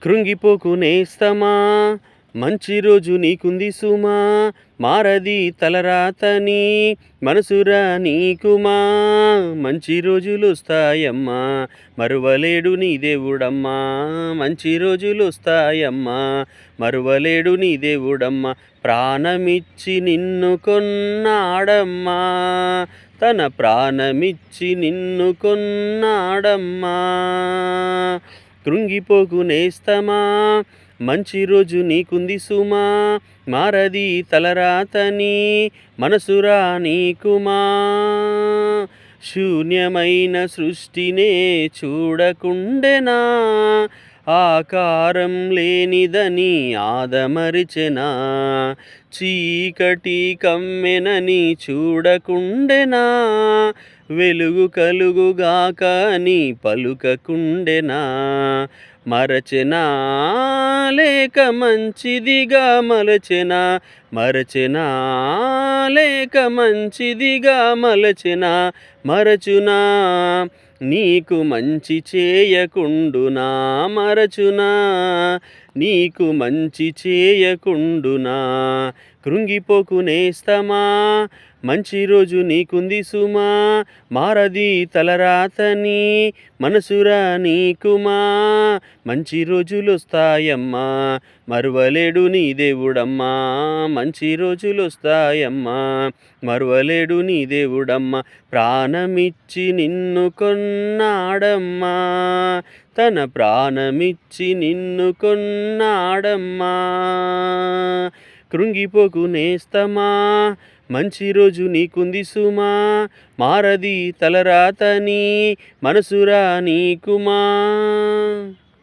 కృంగిపోకు నేస్తమా, మంచి రోజు నీకుంది సుమా, మారది తలరాతని మనసురా నీకుమా, మంచి రోజులొస్తాయమ్మా, మరువలేడు నీ దేవుడమ్మా, మంచి రోజులొస్తాయమ్మా, మరువలేడు నీ దేవుడమ్మా, ప్రాణమిచ్చి నిన్ను కొన్నాడమ్మా, తన ప్రాణమిచ్చి నిన్ను కొన్నాడమ్మా. కృంగిపోకు నేస్తమా, మంచి రోజు నీకుంది సుమా, మారది తలరాతని మనసురా నీకుమా, శూన్యమైన సృష్టినే చూడకుండెనా, ఆకారం లేనిదని ఆదమరిచెనా, చీకటి కమ్మెనని చూడకుండెనా, వెలుగు కలుగుగాక అని పలుకకుండెనా, మరచెనా లేక మంచిదిగా మలచెనా, మరచెనా లేక మంచిదిగా మలచెనా, మరచునా నీకు మంచి చేయకుండునా, మరచునా నీకు మంచి చేయకుండునా. కృంగిపోకు నేస్తమా, మంచి రోజు నీకుంది సుమా, మారది తలరాతని మనసురా నీకుమా, మంచి రోజులొస్తాయమ్మా, మరువలేడు నీ దేవుడమ్మా, మంచి రోజులొస్తాయమ్మా, మరువలేడు నీ దేవుడమ్మా, ప్రాణమిచ్చి నిన్ను కొన్నాడమ్మా, తన ప్రాణమిచ్చి నిన్ను కొన్నాడమ్మా. కృంగిపోకు నేస్తమా, మంచి రోజు నీకుంది సుమా, మారది తలరాతని మనసురా నీకుమా.